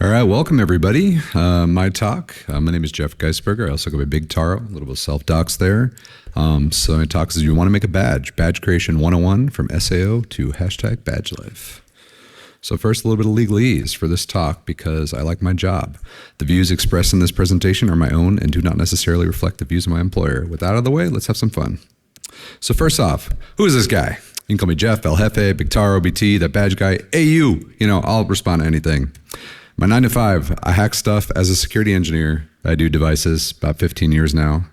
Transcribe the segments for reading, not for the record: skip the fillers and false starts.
All right, welcome everybody. My talk. My name is Jeff Geisperger. I also go by Big Taro. A little bit of self-docs there. So my talk is you want to make a badge creation 101 from SAO to hashtag badgelife. So first, a little bit of legalese for this talk because I like my job. The views expressed in this presentation are my own and do not necessarily reflect the views of my employer. With that out of the way, let's have some fun. So first off, who is this guy? You can call me Jeff, El Jefe, Big Taro, BT, that badge guy, AU. I'll respond to anything. My 9 to 5, I hack stuff as a security engineer. I do devices about 15 years now.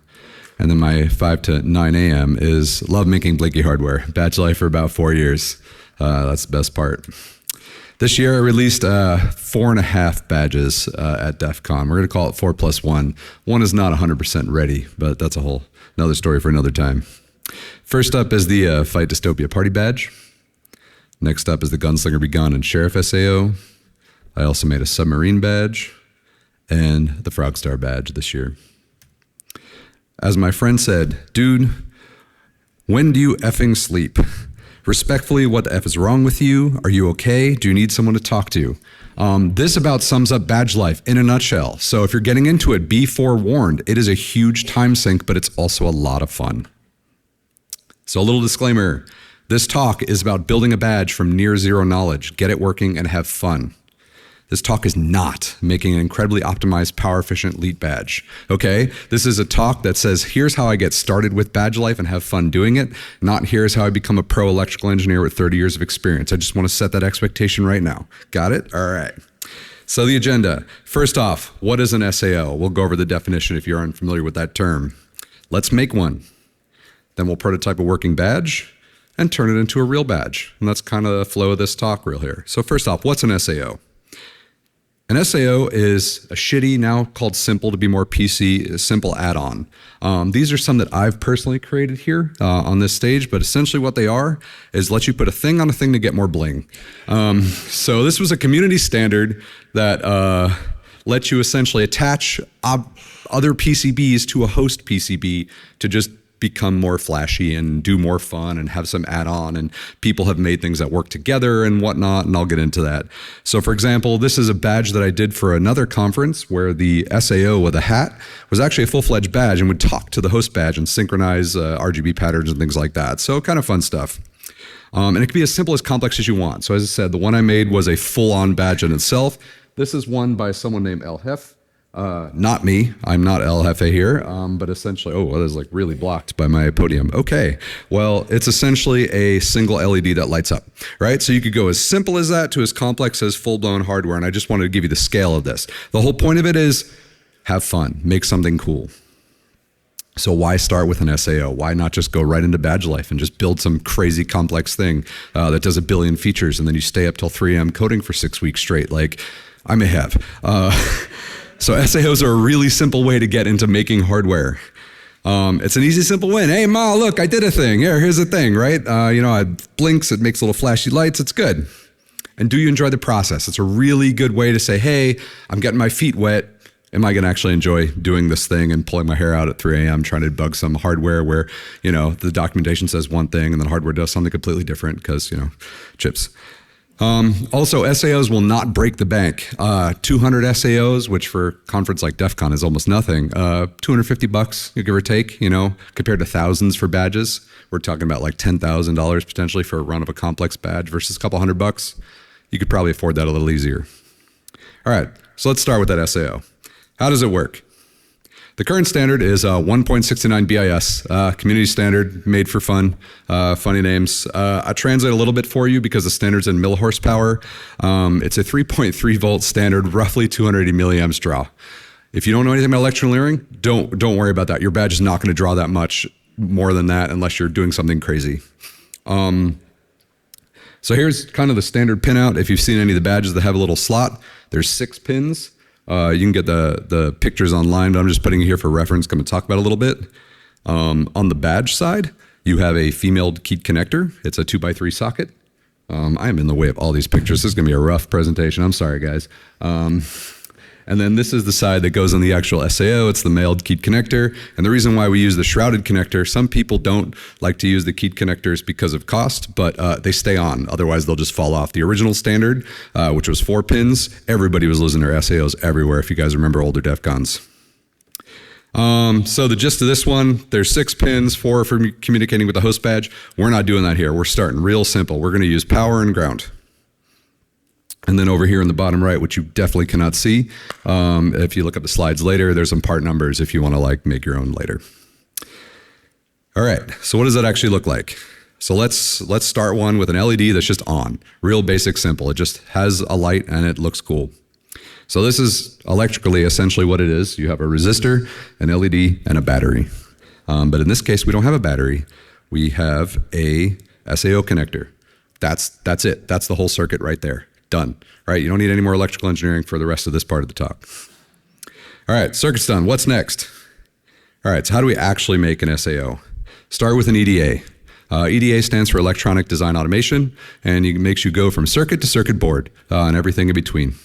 And then my 5 to 9 a.m. is love making blinky hardware. Badge life for about 4 years. That's the best part. This year I released 4.5 badges at DEF CON. We're going to call it 4+1. One is not 100% ready, but that's another story for another time. First up is the Fight Dystopia Party badge. Next up is the Gunslinger Begun and Sheriff SAO. I also made a submarine badge and the Frogstar badge this year. As my friend said, dude, when do you effing sleep? Respectfully, what the F is wrong with you? Are you okay? Do you need someone to talk to? This about sums up badge life in a nutshell. So if you're getting into it, be forewarned. It is a huge time sink, but it's also a lot of fun. So a little disclaimer, this talk is about building a badge from near zero knowledge, get it working and have fun. This talk is not making an incredibly optimized, power-efficient elite badge, okay? This is a talk that says, here's how I get started with badge life and have fun doing it, not here's how I become a pro electrical engineer with 30 years of experience. I just want to set that expectation right now. Got it? All right. So the agenda. First off, what is an SAO? We'll go over the definition if you're unfamiliar with that term. Let's make one. Then we'll prototype a working badge and turn it into a real badge. And that's kind of the flow of this talk real here. So first off, what's an SAO? An SAO is a shitty, now called simple to be more PC, simple add-on. These are some that I've personally created here on this stage, but essentially what they are is let you put a thing on a thing to get more bling. So this was a community standard that lets you essentially attach other PCBs to a host PCB to just become more flashy and do more fun and have some add-on, and people have made things that work together and whatnot, and I'll get into that. So for example, this is a badge that I did for another conference where the SAO with a hat was actually a full-fledged badge and would talk to the host badge and synchronize RGB patterns and things like that. So kind of fun stuff. And it can be as simple as complex as you want. So as I said, the one I made was a full-on badge in itself. This is one by someone named El Jefe. Not me, I'm not El Jefe here, but essentially, that is like really blocked by my podium. Okay, well, it's essentially a single LED that lights up, right? So you could go as simple as that to as complex as full-blown hardware, and I just wanted to give you the scale of this. The whole point of it is have fun, make something cool. So why start with an SAO? Why not just go right into badge life and just build some crazy complex thing that does 1 billion features, and then you stay up till 3 a.m. coding for 6 weeks straight, like I may have. So SAOs are a really simple way to get into making hardware. It's an easy, simple win. Hey, Ma, look, I did a thing. Here's the thing, right? It blinks, it makes little flashy lights, it's good. And do you enjoy the process? It's a really good way to say, hey, I'm getting my feet wet. Am I going to actually enjoy doing this thing and pulling my hair out at 3 a.m. trying to debug some hardware where, the documentation says one thing and then hardware does something completely different because, chips. Also, SAOs will not break the bank. 200 SAOs, which for a conference like DEF CON is almost nothing. $250, give or take, compared to thousands for badges. We're talking about like $10,000 potentially for a run of a complex badge versus a couple $100. You could probably afford that a little easier. All right, so let's start with that SAO. How does it work? The current standard is 1.69 BIS, community standard, made for fun, funny names. I translate a little bit for you because the standard's in mil horsepower. It's a 3.3 volt standard, roughly 280 milliamps draw. If you don't know anything about electrical engineering, don't worry about that. Your badge is not going to draw that much more than that unless you're doing something crazy. So here's kind of the standard pinout. If you've seen any of the badges that have a little slot, there's 6 pins. You can get the pictures online, but I'm just putting it here for reference. Going to talk about it a little bit. On the badge side, you have a female keyed connector. It's a 2x3 socket. I am in the way of all these pictures. This is going to be a rough presentation. I'm sorry, guys. And then this is the side that goes on the actual SAO. It's the mailed keyed connector. And the reason why we use the shrouded connector, some people don't like to use the keyed connectors because of cost, but they stay on. Otherwise, they'll just fall off. The original standard, which was 4 pins, everybody was losing their SAOs everywhere, if you guys remember older DEF CONs. So the gist of this one, there's 6 pins, 4 for communicating with the host badge. We're not doing that here. We're starting real simple. We're going to use power and ground. And then over here in the bottom right, which you definitely cannot see, if you look at the slides later, there's some part numbers if you want to like make your own later. All right, so what does that actually look like? So let's start one with an LED that's just on. Real basic, simple. It just has a light and it looks cool. So this is electrically essentially what it is. You have a resistor, an LED, and a battery. But in this case, we don't have a battery. We have a SAO connector. That's it. That's the whole circuit right there. Done. Right? You don't need any more electrical engineering for the rest of this part of the talk. All right, circuit's done. What's next? All right, so how do we actually make an SAO? Start with an EDA. EDA stands for Electronic Design Automation, and it makes you go from circuit to circuit board and everything in between.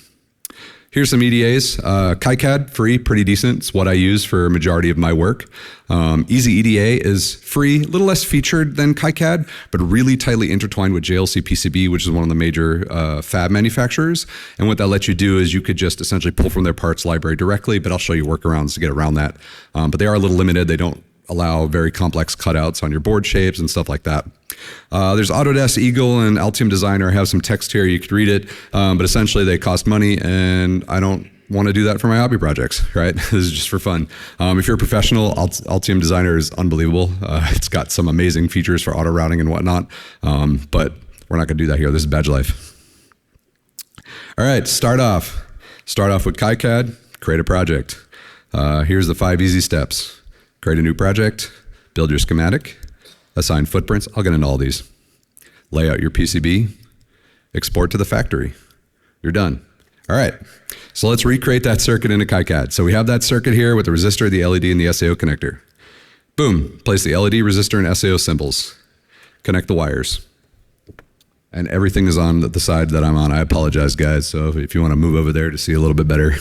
Here's some EDAs. KiCad, free, pretty decent. It's what I use for a majority of my work. Easy EDA is free, a little less featured than KiCad, but really tightly intertwined with JLC PCB, which is one of the major fab manufacturers. And what that lets you do is you could just essentially pull from their parts library directly, but I'll show you workarounds to get around that. But they are a little limited. They don't allow very complex cutouts on your board shapes and stuff like that. There's Autodesk, Eagle, and Altium Designer have some text here. You could read it, but essentially they cost money, and I don't want to do that for my hobby projects, right? This is just for fun. If you're a professional, Altium Designer is unbelievable. It's got some amazing features for auto routing and whatnot, but we're not going to do that here. This is badgelife. All right, start off with KiCad, create a project. Here's the 5 easy steps. Create a new project, build your schematic, assign footprints. I'll get into all these. Lay out your PCB, export to the factory. You're done. All right, so let's recreate that circuit into KiCad. So we have that circuit here with the resistor, the LED, and the SAO connector. Boom, place the LED, resistor, and SAO symbols. Connect the wires. And everything is on the side that I'm on. I apologize, guys. So if you want to move over there to see a little bit better.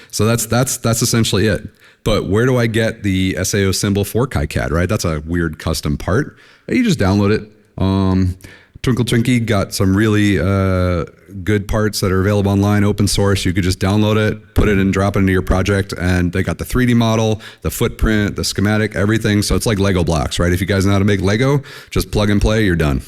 So that's essentially it. But where do I get the SAO symbol for KiCad, right? That's a weird custom part. You just download it. Twinkle Twinkie got some really good parts that are available online, open source. You could just download it, put it and drop it into your project, and they got the 3D model, the footprint, the schematic, everything. So it's like Lego blocks, right? If you guys know how to make Lego, just plug and play, you're done.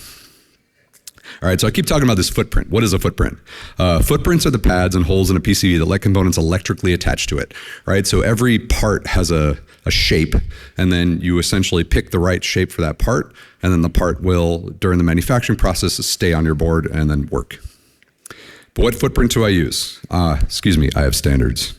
All right, so I keep talking about this footprint. What is a footprint? Footprints are the pads and holes in a PCB that let components electrically attach to it, right? So every part has a shape, and then you essentially pick the right shape for that part, and then the part will, during the manufacturing process, stay on your board and then work. But what footprint do I use? Excuse me, I have standards.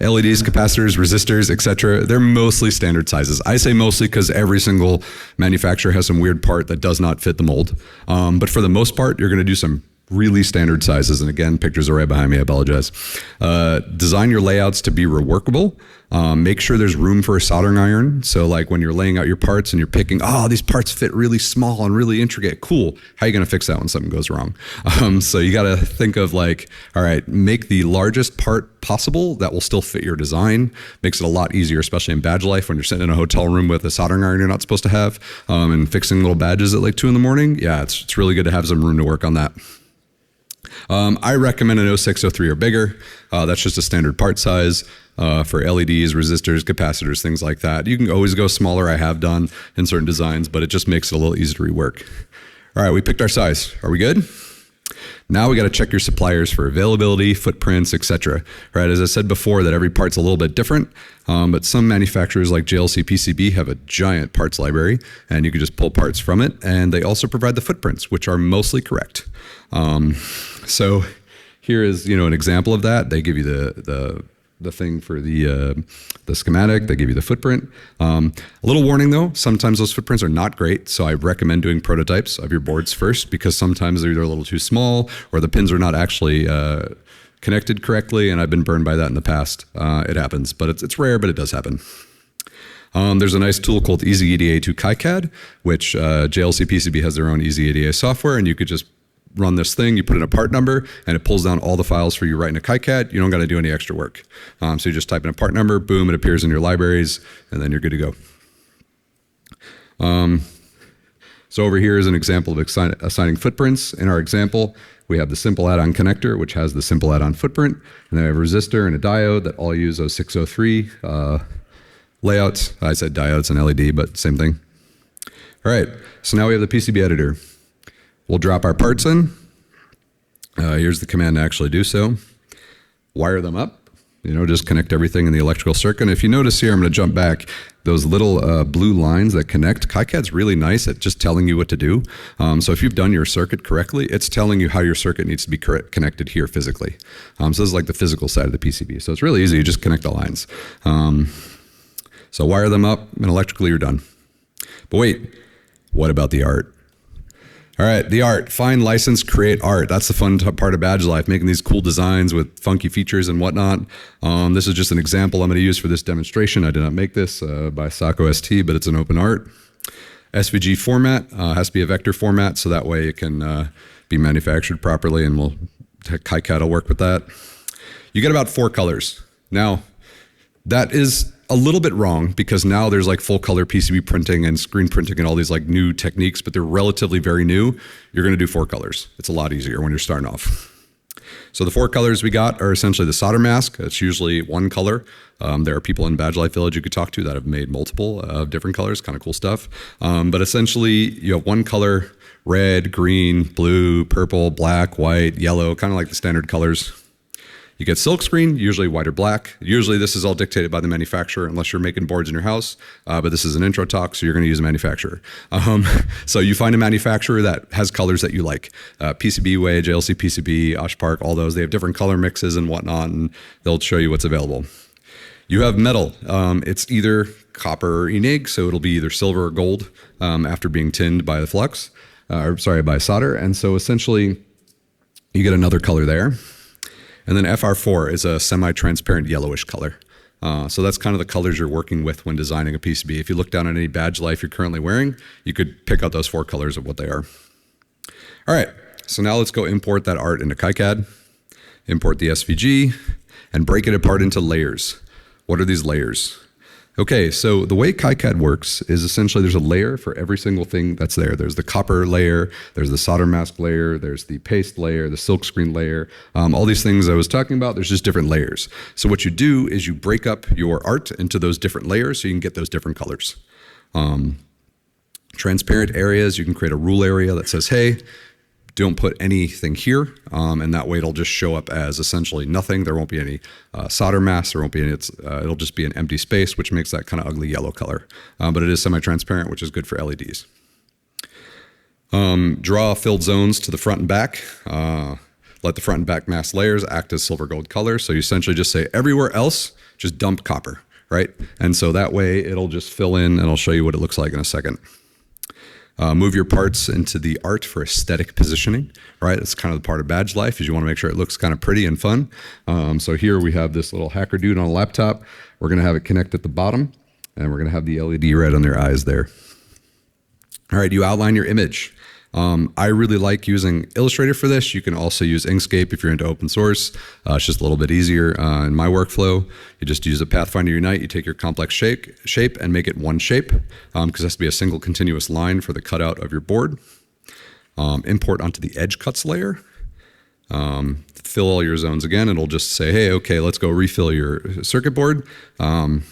LEDs, capacitors, resistors, etc. They're mostly standard sizes. I say mostly because every single manufacturer has some weird part that does not fit the mold. But for the most part, you're going to do some really standard sizes. And again, pictures are right behind me. I apologize. Design your layouts to be reworkable. Make sure there's room for a soldering iron. So like when you're laying out your parts and you're picking, oh, these parts fit really small and really intricate. Cool. How are you going to fix that when something goes wrong? So you got to think of like, all right, make the largest part possible that will still fit your design. Makes it a lot easier, especially in badge life when you're sitting in a hotel room with a soldering iron you're not supposed to have and fixing little badges at like 2 in the morning. Yeah, it's really good to have some room to work on that. I recommend an 06, 03 or bigger. That's just a standard part size for LEDs, resistors, capacitors, things like that. You can always go smaller. I have done in certain designs, but it just makes it a little easier to rework. All right, we picked our size. Are we good? Now we got to check your suppliers for availability, footprints, etc. Right? As I said before, that every part's a little bit different, but some manufacturers like JLC PCB have a giant parts library, and you can just pull parts from it. And they also provide the footprints, which are mostly correct. So here is, an example of that. They give you the thing for the schematic. They give you the footprint. A little warning though, sometimes those footprints are not great. So I recommend doing prototypes of your boards first, because sometimes they're either a little too small or the pins are not actually connected correctly. And I've been burned by that in the past. It happens, but it's rare, but it does happen. There's a nice tool called Easy EDA to KiCad, which JLC PCB has their own Easy EDA software, and you could just run this thing, you put in a part number, and it pulls down all the files for you right in a KiCad. You don't got to do any extra work. So you just type in a part number, boom, it appears in your libraries, and then you're good to go. So over here is an example of assigning footprints. In our example, we have the simple add-on connector, which has the simple add-on footprint, and then we have a resistor and a diode that all use 0603 layouts. I said diodes and LED, but same thing. All right, so now we have the PCB editor. We'll drop our parts in. Here's the command to actually do so. Wire them up. Just connect everything in the electrical circuit. And if you notice here, I'm going to jump back. Those little blue lines that connect, KiCad's really nice at just telling you what to do. So if you've done your circuit correctly, it's telling you how your circuit needs to be connected here physically. So this is like the physical side of the PCB. So it's really easy. You just connect the lines. So wire them up, and electrically you're done. But wait, what about the art? All right, the art. Find, license, create art. That's the fun part of badgelife, making these cool designs with funky features and whatnot. This is just an example I'm going to use for this demonstration. I did not make this by Sako ST, but it's an open art. SVG format has to be a vector format, so that way it can be manufactured properly, and KiCad will work with that. You get about 4 colors. Now, that is a little bit wrong, because now there's like full color PCB printing and screen printing and all these like new techniques, but they're relatively very new. You're going to do 4 colors. It's a lot easier when you're starting off. So the 4 colors we got are essentially the solder mask. It's usually 1 color. There are people in Badgelife Village you could talk to that have made multiple different colors, kind of cool stuff. But essentially you have 1 color: red, green, blue, purple, black, white, yellow, kind of like the standard colors. You get silk screen, usually white or black. Usually this is all dictated by the manufacturer, unless you're making boards in your house, but this is an intro talk, so you're gonna use a manufacturer. So you find a manufacturer that has colors that you like. PCBWay, JLC PCB, Osh Park, all those, they have different color mixes and whatnot, and they'll show you what's available. You have metal. It's either copper or ENIG, so it'll be either silver or gold after being tinned by the flux, by solder, and so essentially you get another color there. And then FR4 is a semi-transparent yellowish color. So that's kind of the colors you're working with when designing a PCB. If you look down at any Badgelife you're currently wearing, you could pick out those 4 colors of what they are. All right, so now let's go import that art into KiCad, import the SVG, and break it apart into layers. What are these layers? Okay, so the way KiCad works is essentially there's a layer for every single thing that's there. There's the copper layer, there's the solder mask layer, there's the paste layer, the silk screen layer, all these things I was talking about, there's just different layers. So what you do is you break up your art into those different layers so you can get those different colors. Transparent areas, you can create a rule area that says, hey, don't put anything here, and that way it'll just show up as essentially nothing. There won't be any solder mask, there won't be any, it'll just be an empty space, which makes that kind of ugly yellow color. But it is semi-transparent, which is good for LEDs. Draw filled zones to the front and back. Let the front and back mask layers act as silver gold color. So you essentially just say everywhere else, just dump copper, right? And so that way it'll just fill in, and I'll show you what it looks like in a second. Move your parts into the art for aesthetic positioning, right? That's kind of the part of Badgelife, is you want to make sure it looks kind of pretty and fun. So here we have this little hacker dude on a laptop. We're going to have it connect at the bottom, and we're going to have the LED red on their eyes there. All right, you outline your image. I really like using Illustrator for this. You can also use Inkscape if you're into open source. It's just a little bit easier in my workflow. You just use a Pathfinder Unite. You take your complex shape and make it one shape, because it has to be a single continuous line for the cutout of your board. Import onto the edge cuts layer. Fill all your zones again. It'll just say, hey, okay, let's go refill your circuit board. And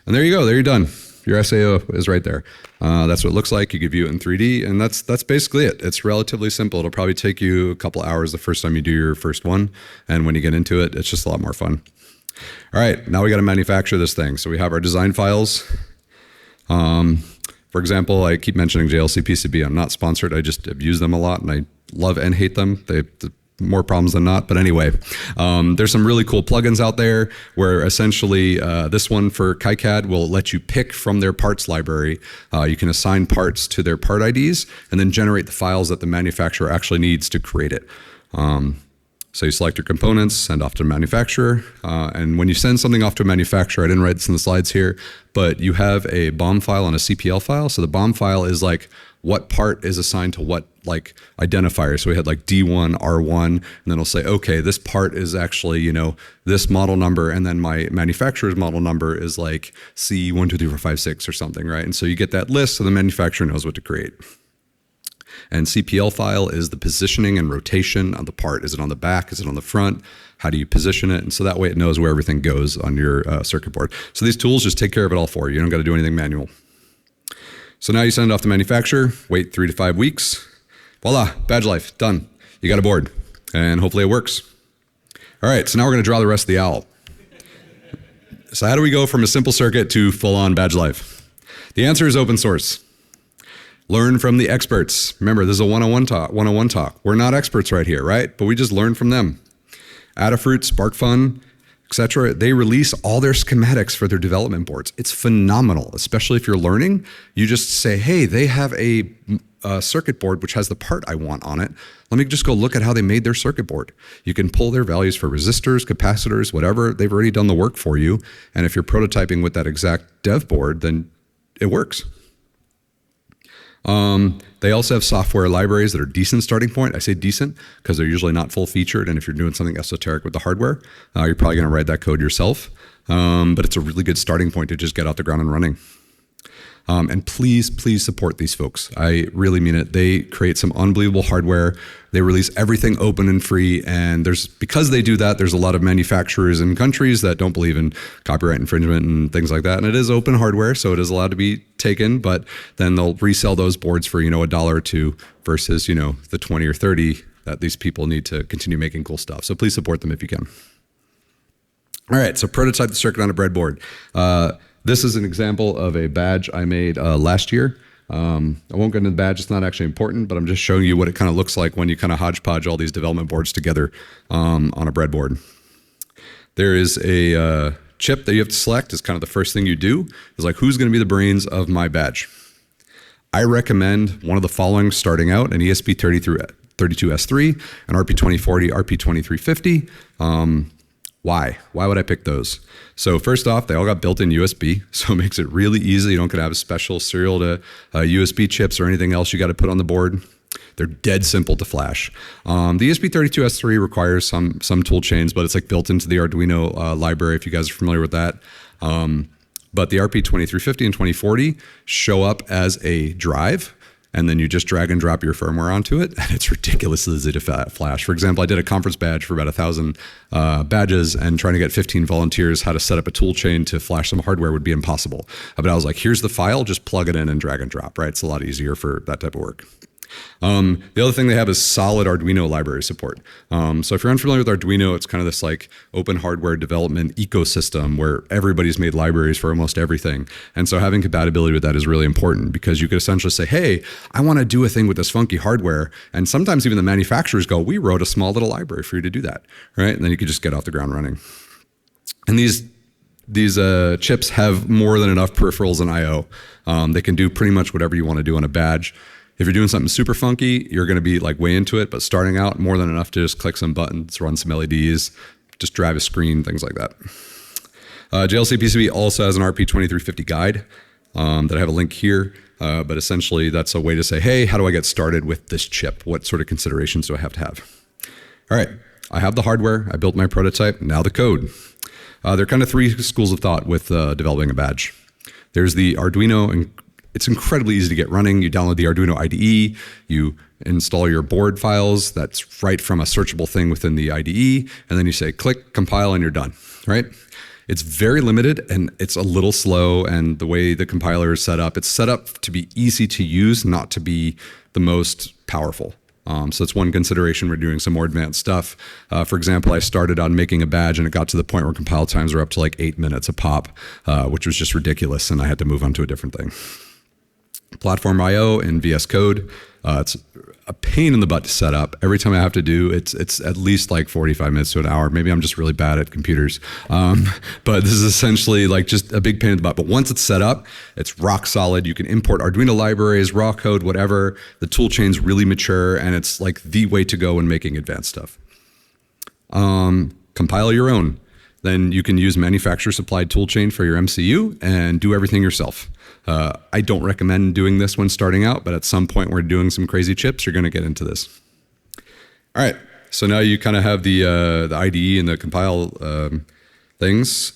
there you go. There you're done. Your SAO is right there. That's what it looks like. You can view it in 3D, and that's basically it. It's relatively simple. It'll probably take you a couple hours the first time you do your first one, and when you get into it, it's just a lot more fun. All right, now we got to manufacture this thing. So we have our design files. For example, I keep mentioning JLC PCB. I'm not sponsored. I just have used them a lot, and I love and hate them. They more problems than not, but anyway, there's some really cool plugins out there where essentially this one for KiCad will let you pick from their parts library. You can assign parts to their part IDs and then generate the files that the manufacturer actually needs to create it. So you select your components, send off to the manufacturer, and when you send something off to a manufacturer, I didn't write this in the slides here, but you have a BOM file and a CPL file. So the BOM file is like what part is assigned to what like identifier. So we had like D1, R1, and then it'll say, okay, this part is actually, you know, this model number, and then my manufacturer's model number is like C12345 or something, right? And so you get that list so the manufacturer knows what to create. And CPL file is the positioning and rotation of the part. Is it on the back? Is it on the front? How do you position it? And so that way it knows where everything goes on your circuit board. So these tools just take care of it all for you. You don't got to do anything manual. So now you send it off to manufacturer, wait 3 to 5 weeks. Voila, badge life, done. You got a board, and hopefully it works. All right, so now we're going to draw the rest of the owl. So how do we go from a simple circuit to full-on badge life? The answer is open source. Learn from the experts. Remember, this is a one-on-one talk. We're not experts right here, right? But we just learn from them. Adafruit, SparkFun, etc. They release all their schematics for their development boards. It's phenomenal, especially if you're learning. You just say, hey, they have a circuit board which has the part I want on it. Let me just go look at how they made their circuit board. You can pull their values for resistors, capacitors, whatever. They've already done the work for you. And if you're prototyping with that exact dev board, then it works. They also have software libraries that are decent starting point. I say decent because they're usually not full featured. And if you're doing something esoteric with the hardware, you're probably going to write that code yourself. But it's a really good starting point to just get out the ground and running. And please, please support these folks. I really mean it. They create some unbelievable hardware. They release everything open and free. And because they do that, there's a lot of manufacturers in countries that don't believe in copyright infringement and things like that. And it is open hardware, so it is allowed to be taken, but then they'll resell those boards for, $1 or $2 versus, the 20 or 30 that these people need to continue making cool stuff. So please support them if you can. All right, so prototype the circuit on a breadboard. This is an example of a badge I made last year. I won't get into the badge, it's not actually important, but I'm just showing you what it kind of looks like when you kind of hodgepodge all these development boards together on a breadboard. There is a chip that you have to select is kind of the first thing you do. Is like, who's going to be the brains of my badge? I recommend one of the following starting out, an ESP32S3, an RP2040, RP2350. Why? Why would I pick those? So first off, they all got built-in USB, so it makes it really easy. You don't gotta have a special serial to USB chips or anything else you got to put on the board. They're dead simple to flash. The ESP32S3 requires some tool chains, but it's like built into the Arduino library if you guys are familiar with that. But the RP2350 and 2040 show up as a drive, and then you just drag and drop your firmware onto it, and it's ridiculously easy to flash. For example, I did a conference badge for about 1,000 badges, and trying to get 15 volunteers how to set up a tool chain to flash some hardware would be impossible. But I was like, here's the file, just plug it in and drag and drop, right? It's a lot easier for that type of work. The other thing they have is solid Arduino library support. So if you're unfamiliar with Arduino, it's kind of this like open hardware development ecosystem where everybody's made libraries for almost everything. And so having compatibility with that is really important because you could essentially say, hey, I want to do a thing with this funky hardware. And sometimes even the manufacturers go, we wrote a small little library for you to do that, right? And then you could just get off the ground running. And these chips have more than enough peripherals and I/O. They can do pretty much whatever you want to do on a badge. If you're doing something super funky, you're going to be like way into it, but starting out, more than enough to just click some buttons, run some LEDs, just drive a screen, things like that. JLC PCB also has an RP2350 guide that I have a link here, but essentially that's a way to say, hey, how do I get started with this chip? What sort of considerations do I have to have? All right, I have the hardware, I built my prototype, now the code. There are kind of 3 schools of thought with developing a badge. There's the Arduino, and it's incredibly easy to get running. You download the Arduino IDE, you install your board files, that's right from a searchable thing within the IDE, and then you say click, compile, and you're done, right? It's very limited and it's a little slow, and the way the compiler is set up, it's set up to be easy to use, not to be the most powerful. So that's one consideration. We're doing some more advanced stuff. For example, I started on making a badge and it got to the point where compile times were up to like 8 minutes a pop, which was just ridiculous, and I had to move on to a different thing. Platform I/O in VS Code. It's a pain in the butt to set up. Every time I have to do, it's at least like 45 minutes to an hour. Maybe I'm just really bad at computers. But this is essentially like just a big pain in the butt. But once it's set up, it's rock solid. You can import Arduino libraries, raw code, whatever. The tool chain's really mature, and it's like the way to go when making advanced stuff. Compile your own. then you can use manufacturer supplied toolchain for your MCU and do everything yourself. I don't recommend doing this when starting out, but at some point when we're doing some crazy chips, you're going to get into this. All right, so now you kind of have the IDE and the compile things.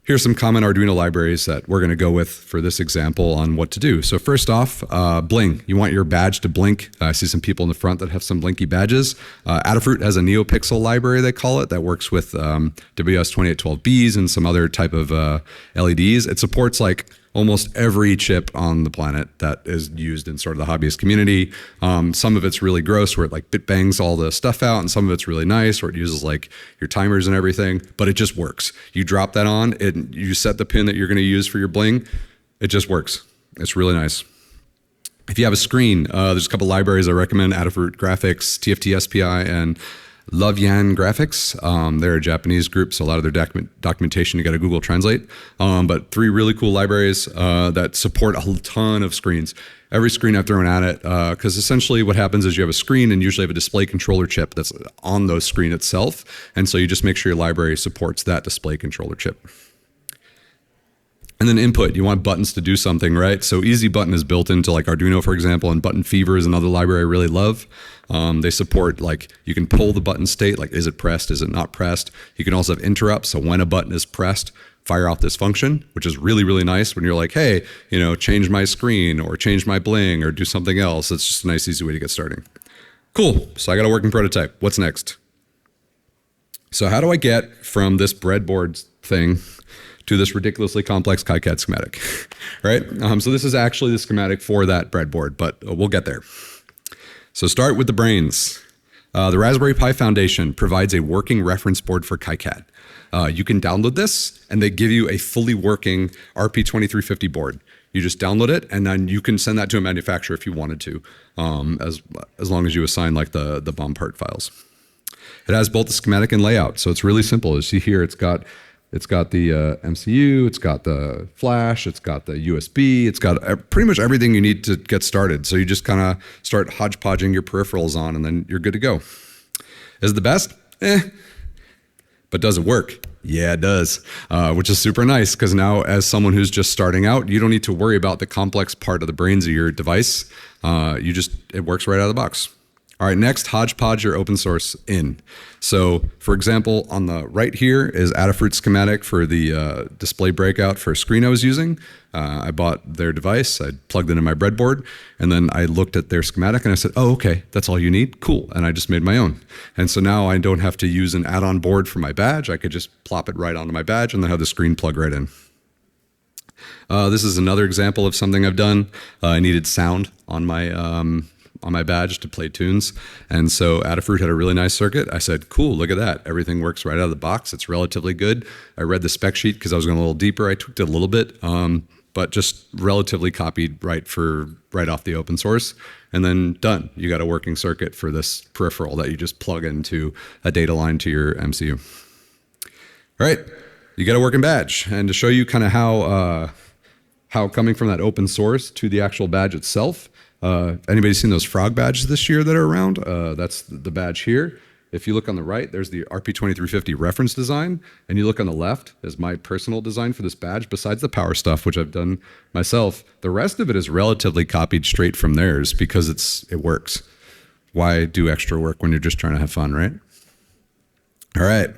Here's some common Arduino libraries that we're going to go with for this example on what to do. So first off, bling. You want your badge to blink. I see some people in the front that have some blinky badges. Adafruit has a NeoPixel library, they call it, that works with WS2812Bs and some other type of LEDs. It supports like almost every chip on the planet that is used in sort of the hobbyist community. Some of it's really gross where it like bit bangs all the stuff out, and some of it's really nice where it uses like your timers and everything, but it just works. You drop that on, you set the pin that you're gonna use for your bling, it just works. It's really nice. If you have a screen, there's a couple libraries I recommend: Adafruit Graphics, TFT SPI, and Lovyan Graphics. They're a Japanese group, so a lot of their documentation you got to Google Translate. But 3 really cool libraries that support a ton of screens. Every screen I've thrown at it, because essentially what happens is you have a screen and usually have a display controller chip that's on the screen itself. And so you just make sure your library supports that display controller chip. And then input, you want buttons to do something, right? So Easy Button is built into like Arduino, for example, and Button Fever is another library I really love. They support like, you can pull the button state, like is it pressed, is it not pressed? You can also have interrupts, so when a button is pressed, fire off this function, which is really, really nice when you're like, hey, you know, change my screen or change my bling or do something else. It's just a nice, easy way to get starting. Cool, so I got a working prototype. What's next? So how do I get from this breadboard thing to this ridiculously complex KiCad schematic, right? So this is actually the schematic for that breadboard, but we'll get there. So start with the brains. The Raspberry Pi Foundation provides a working reference board for KiCad. You can download this, and they give you a fully working RP2350 board. You just download it, and then you can send that to a manufacturer if you wanted to, as long as you assign like the BOM part files. It has both the schematic and layout, so it's really simple. As you see here, it's got the MCU, it's got the flash, it's got the USB, it's got pretty much everything you need to get started. So you just kind of start hodgepodging your peripherals on, and then you're good to go. Is it the best? But does it work? Yeah, it does, which is super nice because now as someone who's just starting out, you don't need to worry about the complex part of the brains of your device. It works right out of the box. All right, next, hodgepodge your open source in. So for example, on the right here is Adafruit schematic for the display breakout for a screen I was using. I bought their device, I plugged it in my breadboard, and then I looked at their schematic and I said, oh, okay, that's all you need? Cool, and I just made my own. And so now I don't have to use an add-on board for my badge, I could just plop it right onto my badge and then have the screen plug right in. This is another example of something I've done. I needed sound on my badge to play tunes. And so Adafruit had a really nice circuit. I said, cool, look at that. Everything works right out of the box. It's relatively good. I read the spec sheet because I was going a little deeper. I tweaked it a little bit, but just relatively copied right off the open source. And then done. You got a working circuit for this peripheral that you just plug into a data line to your MCU. All right, you got a working badge. And to show you kind of how coming from that open source to the actual badge itself, anybody seen those frog badges this year that are around? That's the badge here. If you look on the right, there's the RP2350 reference design, and you look on the left is my personal design for this badge, besides the power stuff, which I've done myself. The rest of it is relatively copied straight from theirs because it works. Why do extra work when you're just trying to have fun, right? All right.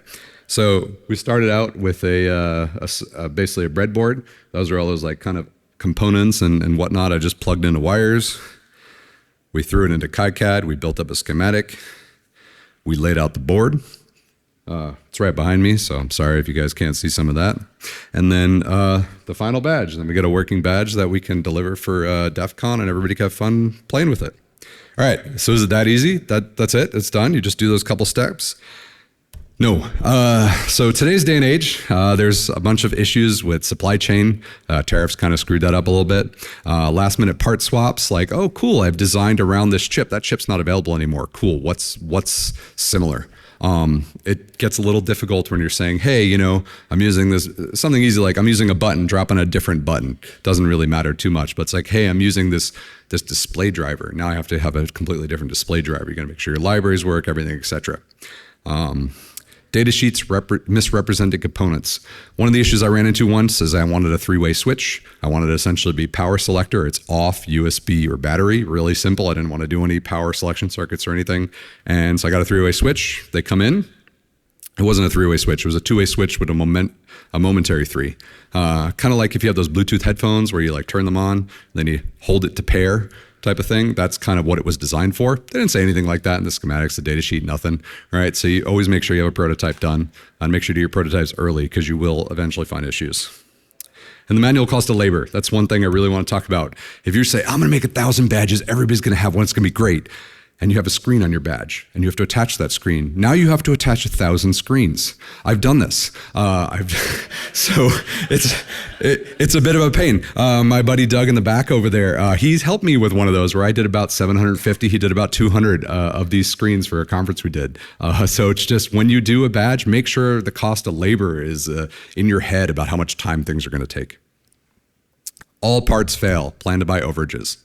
So we started out with basically a breadboard. Those are all those like kind of components and whatnot. I just plugged into wires. We threw it into KiCad. We built up a schematic. We laid out the board. It's right behind me, so I'm sorry if you guys can't see some of that. And then the final badge. Then we get a working badge that we can deliver for DEF CON, and everybody can have fun playing with it. All right, so is it that easy? That's it? It's done? You just do those couple steps? No. So today's day and age, there's a bunch of issues with supply chain. Tariffs kind of screwed that up a little bit. Last minute part swaps, like, oh, cool, I've designed around this chip. That chip's not available anymore. Cool, what's similar? It gets a little difficult when you're saying, hey, you know, I'm using this, something easy like I'm using a button, dropping a different button. Doesn't really matter too much, but it's like, hey, I'm using this display driver. Now I have to have a completely different display driver. You gotta make sure your libraries work, everything, etc. Data sheets misrepresented components. One of the issues I ran into once is I wanted a three-way switch. I wanted to essentially be power selector. It's off, USB, or battery. Really simple. I didn't want to do any power selection circuits or anything. And so I got a three-way switch. They come in. It wasn't a three-way switch. It was a two-way switch with a momentary three. Kind of like if you have those Bluetooth headphones where you like turn them on, then you hold it to pair type of thing. That's kind of what it was designed for. They didn't say anything like that in the schematics, the data sheet, nothing. Right? So you always make sure you have a prototype done and make sure to do your prototypes early because you will eventually find issues. And the manual cost of labor. That's one thing I really want to talk about. If you say, I'm going to make 1,000 badges, everybody's going to have one, it's going to be great. And you have a screen on your badge, and you have to attach that screen. Now you have to attach 1,000 screens. I've done this. So it's a bit of a pain. My buddy Doug in the back over there, he's helped me with one of those where I did about 750. He did about 200 of these screens for a conference we did. So it's just when you do a badge, make sure the cost of labor is in your head about how much time things are going to take. All parts fail. Plan to buy overages.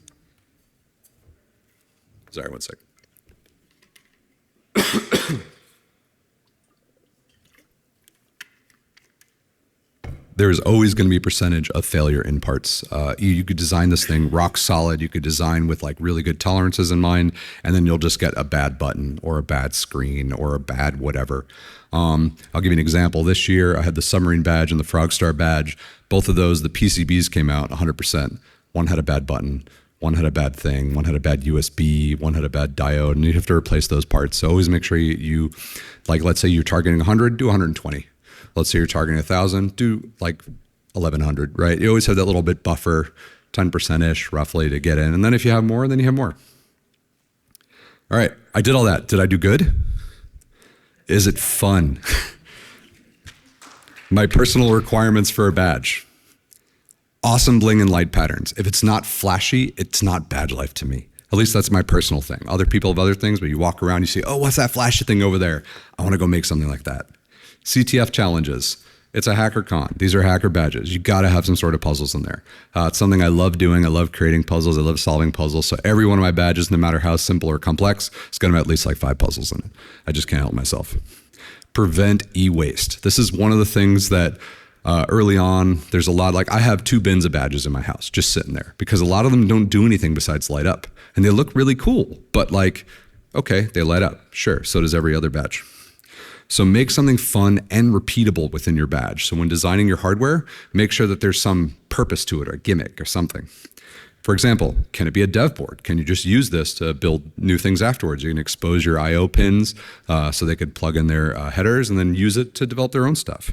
Sorry, one second. There's always going to be a percentage of failure in parts. You could design this thing rock solid. You could design with like really good tolerances in mind, and then you'll just get a bad button or a bad screen or a bad whatever. I'll give you an example. This year, I had the submarine badge and the Frogstar badge. Both of those, the PCBs came out 100%. One had a bad button. One had a bad thing, one had a bad USB, one had a bad diode, and you have to replace those parts. So always make sure you like, let's say you're targeting 100, do 120. Let's say you're targeting 1,000, do like 1,100, right? You always have that little bit buffer, 10%-ish roughly to get in. And then if you have more, then you have more. All right, I did all that. Did I do good? Is it fun? My personal requirements for a badge. Awesome bling and light patterns. If it's not flashy, it's not badge life to me. At least that's my personal thing. Other people have other things, but you walk around, you see, oh, what's that flashy thing over there? I want to go make something like that. CTF challenges. It's a hacker con. These are hacker badges. You got to have some sort of puzzles in there. It's something I love doing. I love creating puzzles. I love solving puzzles. So every one of my badges, no matter how simple or complex, is going to have at least like 5 puzzles in it. I just can't help myself. Prevent e-waste. This is one of the things that early on, there's a lot, like I have 2 bins of badges in my house just sitting there because a lot of them don't do anything besides light up. And they look really cool, but like, okay, they light up. Sure, so does every other badge. So make something fun and repeatable within your badge. So when designing your hardware, make sure that there's some purpose to it or a gimmick or something. For example, can it be a dev board? Can you just use this to build new things afterwards? You can expose your I/O pins so they could plug in their headers and then use it to develop their own stuff.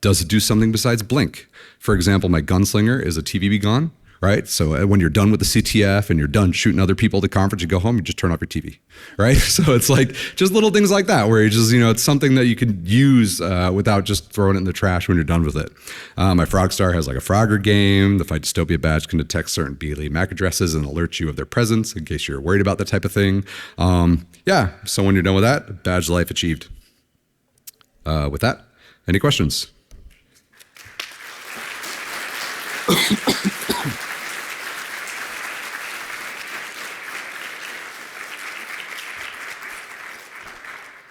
Does it do something besides blink? For example, my gunslinger is a TVB gun, right? So when you're done with the CTF and you're done shooting other people at the conference, you go home, you just turn off your TV, right? So it's like just little things like that where you just, it's something that you could use without just throwing it in the trash when you're done with it. My Frogstar has like a Frogger game. The Fight Dystopia badge can detect certain BLE MAC addresses and alert you of their presence in case you're worried about that type of thing. Yeah, so when you're done with that, badge life achieved. With that, any questions?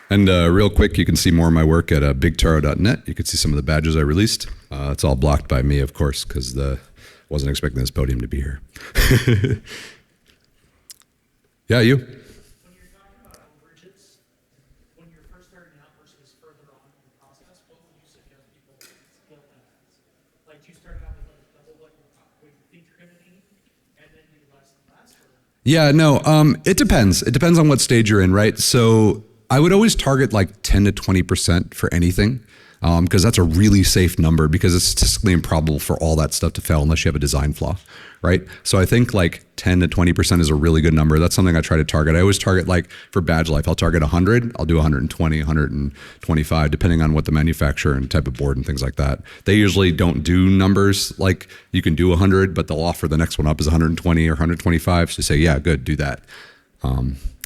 And real quick, you can see more of my work at bigtaro.net. You can see some of the badges I released. It's all blocked by me, of course, because wasn't expecting this podium to be here. Yeah, you? When you're talking about overages, when you're first starting out versus further on in the process, what would you suggest people scale that as? Like, do you start out with like double what you think you're going to need, and then do less and less? Or? Yeah, no, it depends. It depends on what stage you're in, right? So I would always target like 10 to 20% for anything because that's a really safe number because it's statistically improbable for all that stuff to fail unless you have a design flaw, right? So I think like 10 to 20% is a really good number. That's something I try to target. I always target like for badge life, I'll target 100, I'll do 120, 125, depending on what the manufacturer and type of board and things like that. They usually don't do numbers like you can do 100, but they'll offer the next one up as 120 or 125. So say, yeah, good, do that.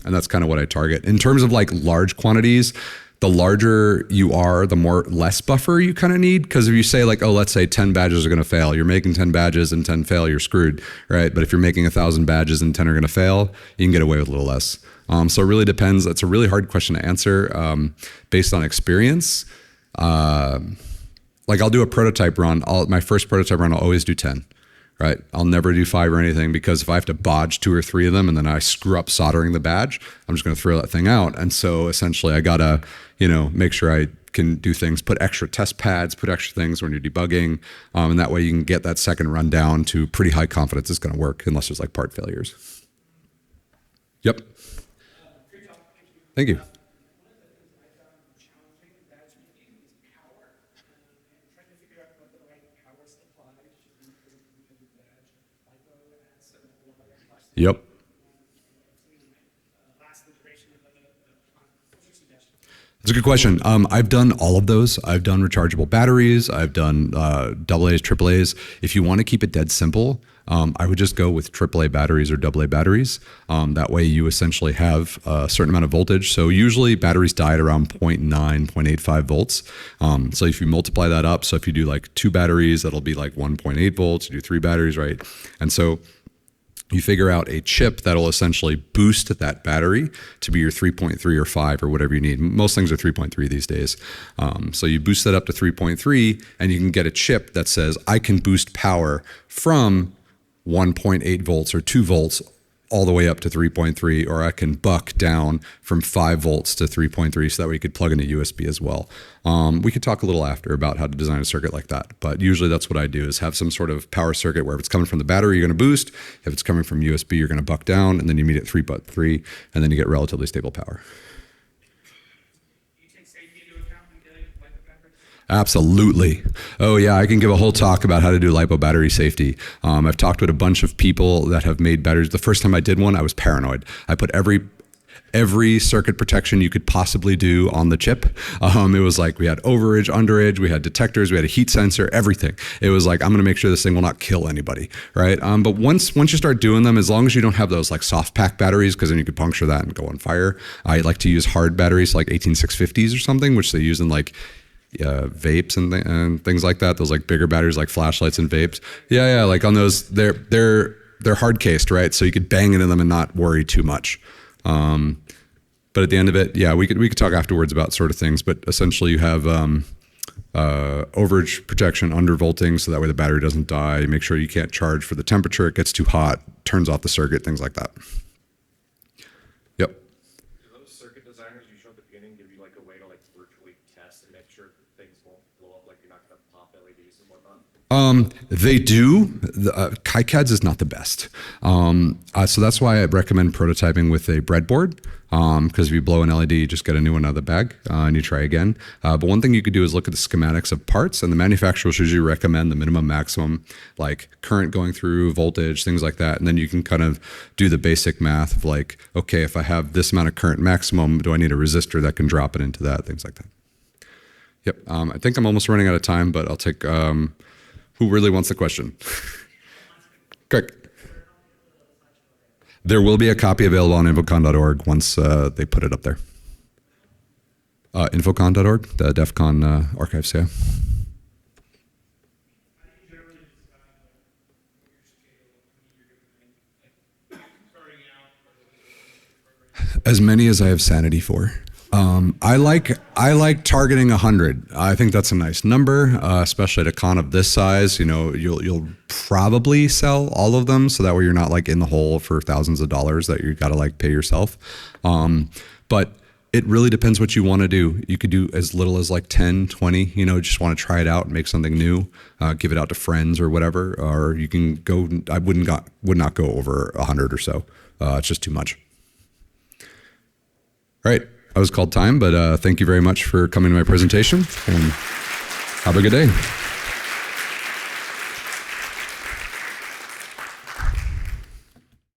And that's kind of what I target. In terms of like large quantities, the larger you are, the more less buffer you kind of need. Because if you say like, oh, let's say 10 badges are going to fail, you're making 10 badges and 10 fail, you're screwed, right? But if you're making 1,000 badges and 10 are going to fail, you can get away with a little less. So it really depends. It's a really hard question to answer based on experience. Like I'll do a prototype run. My first prototype run, I'll always do 10. Right? I'll never do 5 or anything, because if I have to bodge 2 or 3 of them and then I screw up soldering the badge, I'm just going to throw that thing out. And so essentially I got to, make sure I can do things, put extra test pads, put extra things when you're debugging. And that way you can get that second run down to pretty high confidence it's going to work, unless there's like part failures. Yep. Thank you. Yep. That's a good question. I've done all of those. I've done rechargeable batteries. I've done AA's, AAA's. If you want to keep it dead simple, I would just go with AAA batteries or AA batteries. That way you essentially have a certain amount of voltage. So usually batteries die at around 0.9, 0.85 volts. So if you multiply that up, so if you do like 2 batteries, that'll be like 1.8 volts. You do 3 batteries, right? And so you figure out a chip that'll essentially boost that battery to be your 3.3 or 5 or whatever you need. Most things are 3.3 these days. So you boost that up to 3.3 and you can get a chip that says, I can boost power from 1.8 volts or 2 volts all the way up to 3.3, or I can buck down from 5 volts to 3.3, so that way you could plug in a USB as well. We could talk a little after about how to design a circuit like that, but usually that's what I do, is have some sort of power circuit where if it's coming from the battery, you're going to boost. If it's coming from USB, you're going to buck down, and then you meet at 3.3, and then you get relatively stable power. Absolutely. Oh yeah, I can give a whole talk about how to do LiPo battery safety. I've talked with a bunch of people that have made batteries. The first time I did one, I was paranoid. I put every circuit protection you could possibly do on the chip. It was like we had overage, underage, we had detectors, we had a heat sensor, everything. It was like, I'm gonna make sure this thing will not kill anybody, right? But once you start doing them, as long as you don't have those like soft pack batteries, because then you could puncture that and go on fire. I like to use hard batteries like 18650s or something, which they use in like vapes and things like that. Those like bigger batteries like flashlights and vapes. Yeah, like on those, they're hard cased, right? So you could bang into them and not worry too much. But at the end of it, yeah, we could talk afterwards about sort of things. But essentially, you have overage protection, undervolting, so that way the battery doesn't die. Make sure you can't charge for the temperature; it gets too hot, turns off the circuit, things like that. Yep. Do those circuit designers you showed at the beginning give you like a way to like virtually test and make sure things won't blow up, like you're not going to pop LEDs and whatnot? They do. KiCads is not the best. So that's why I recommend prototyping with a breadboard. Because if you blow an LED, you just get a new one out of the bag and you try again. But one thing you could do is look at the schematics of parts, and the manufacturers usually recommend the minimum, maximum, like current going through, voltage, things like that. And then you can kind of do the basic math of like, okay, if I have this amount of current maximum, do I need a resistor that can drop it into that, things like that. Yep. I think I'm almost running out of time, but I'll take, who really wants the question? Correct. There will be a copy available on infocon.org once they put it up there. Infocon.org, the DEF CON archives, yeah. As many as I have sanity for. I like targeting 100. I think that's a nice number, especially at a con of this size. You know, you'll probably sell all of them, so that way you're not like in the hole for thousands of dollars that you got to like pay yourself. But it really depends what you want to do. You could do as little as like 10, 20, you know, just want to try it out and make something new, give it out to friends or whatever. Or you can go, I would not go over 100 or so. It's just too much. All right. I was called time, but thank you very much for coming to my presentation, and have a good day.